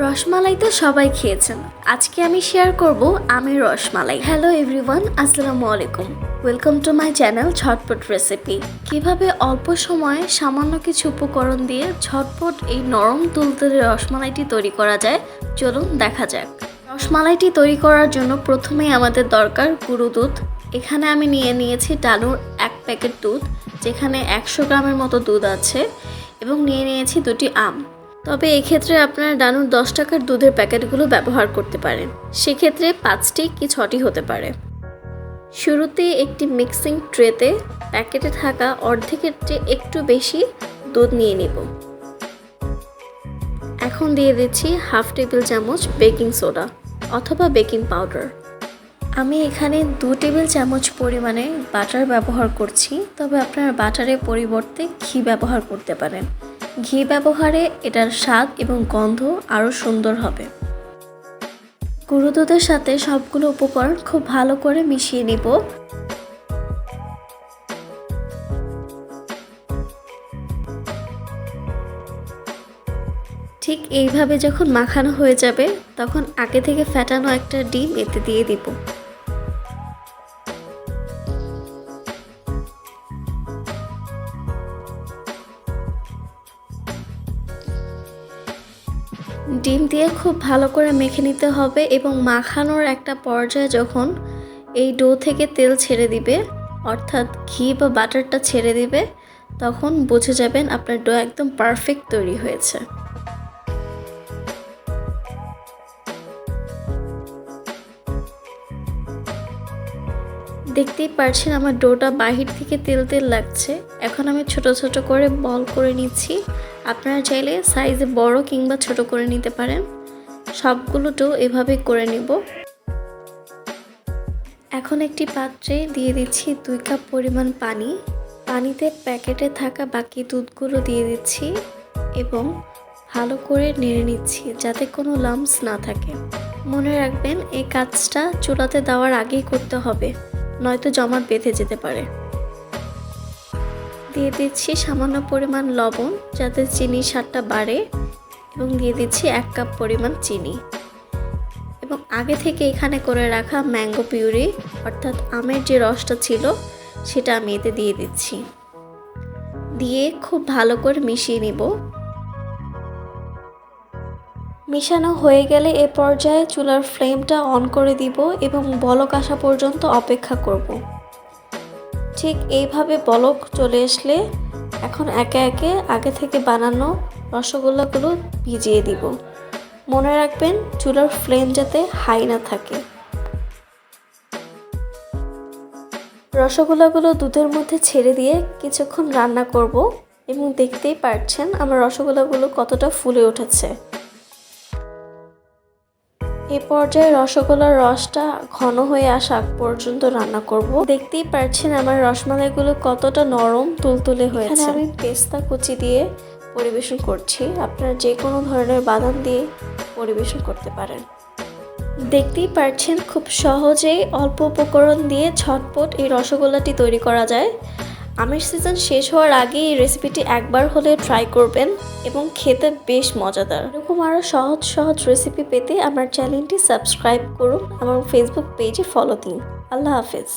রসমালাই তো সবাই খেয়েছেন। আজকে আমি শেয়ার করব আমের রসমালাই। হ্যালো এভরিওয়ান, আসসালামু আলাইকুম। ওয়েলকাম টু মাই চ্যানেল ঝটপট রেসিপি। কিভাবে অল্প সময়ে সামান্য কিছু উপকরণ দিয়ে ঝটপট এই নরম তুলতুলে রসমালাইটি তৈরি করা যায়, চলুন দেখা যাক। রসমালাইটি তৈরি করার জন্য প্রথমেই আমাদের দরকার গুঁড়ো দুধ। এখানে আমি নিয়েছি ডানুর 1 প্যাকেট দুধ, যেখানে 100 গ্রামের মতো দুধ আছে, এবং নিয়েছি 2টি আম। তবে এক্ষেত্রে আপনারা ডানুর 10 টাকার দুধের প্যাকেটগুলো ব্যবহার করতে পারেন, সেক্ষেত্রে 5টি কি 6টি হতে পারে। শুরুতে একটি মিক্সিং ট্রেতে প্যাকেটে থাকা অর্ধেকের চেয়ে একটু বেশি দুধ নিয়ে নিব। এখন দিয়ে দিচ্ছি 1/2 টেবিল চামচ বেকিং সোডা অথবা বেকিং পাউডার। আমি এখানে 2 টেবিল চামচ পরিমাণে বাটার ব্যবহার করছি, তবে আপনারা বাটারের পরিবর্তে ঘি ব্যবহার করতে পারেন। ঘি ব্যবহারে এটার স্বাদ এবং গন্ধ আরও সুন্দর হবে। গুঁড়ো দুধের সাথে সবগুলো উপকরণ খুব ভালো করে মিশিয়ে নিব। ঠিক এইভাবে যখন মাখানো হয়ে যাবে, তখন আগে থেকে ফেটানো একটা ডিম এতে দিয়ে দিব। ডিম দিয়ে খুব ভালো করে মেখে নিতে হবে, এবং মাখানোর একটা পর্যায়ে যখন এই ডো থেকে তেল ছেড়ে দিবে, অর্থাৎ ঘি বা বাটারটা ছেড়ে দিবে, তখন বুঝে যাবেন আপনার ডো একদম পারফেক্ট তৈরি হয়েছে। দেখতেই পারছেন আমার ডোটা বাহির থেকে তেল তেল লাগছে। এখন আমি ছোট ছোট করে বল করে নিচ্ছি। আপনারা চাইলে সাইজে বড় কিংবা ছোট করে নিতে পারেন। সবগুলো ডো এভাবে করে নিব। এখন একটি পাত্রে দিয়ে দিচ্ছি 2 কাপ পরিমাণ পানি। পানিতে প্যাকেটে থাকা বাকি দুধগুলো দিয়ে দিচ্ছি এবং ভালো করে নেড়ে নিচ্ছি, যাতে কোনো লাম্পস না থাকে। মনে রাখবেন, এই কাজটা চুলাতে দেওয়ার আগেই করতে হবে, নয়তো জমাট বেঁধে যেতে পারে। দিয়ে দিচ্ছি সামান্য পরিমাণ লবণ, যাতে চিনির স্বাদটা বাড়ে, এবং দিয়ে দিচ্ছি 1 কাপ পরিমাণ চিনি, এবং আগে থেকে এখানে করে রাখা ম্যাঙ্গো পিউরি অর্থাৎ আমের যে রসটা ছিল সেটা আমি এতে দিয়ে দিচ্ছি। দিয়ে খুব ভালো করে মিশিয়ে নিব। মিশানো হয়ে গেলে এ পর্যায়ে চুলার ফ্লেমটা অন করে দিব এবং বলক আসা পর্যন্ত অপেক্ষা করব। ঠিক এইভাবে বলক চলে আসলে এখন একে একে আগে থেকে বানানো রসগোল্লাগুলো ভিজিয়ে দিব। মনে রাখবেন, চুলার ফ্লেম যাতে হাই না থাকে। রসগোল্লাগুলো দুধের মধ্যে ছেড়ে দিয়ে কিছুক্ষণ রান্না করব, এবং দেখতেই পাচ্ছেন আমার রসগোল্লাগুলো কতটা ফুলে উঠেছে। এ পর্যায়ে রসগোল্লার রসটা ঘন হয়ে আসা পর্যন্ত রান্না করব। দেখতেই পাচ্ছেন আমার রসমালাইগুলো কতটা নরম তুলতুলে হয়েছে। এখানে আমি পেস্তা কুচি দিয়ে পরিবেশন করছি। আপনারা যে কোনো ধরনের বাদাম দিয়ে পরিবেশন করতে পারেন। দেখতেই পাচ্ছেন খুব সহজেই অল্প উপকরণ দিয়ে ঝটপট এই রসগোল্লাটি তৈরি করা যায়। আমের সিজন শেষ হওয়ার আগে এই রেসিপিটি একবার হলে ট্রাই করবেন, এবং খেতে বেশ মজাদার। এরকম আরও সহজ সহজ রেসিপি পেতে আমার চ্যানেলটি সাবস্ক্রাইব করুন, আমার ফেসবুক পেজে ফলো দিন। আল্লাহ হাফেজ।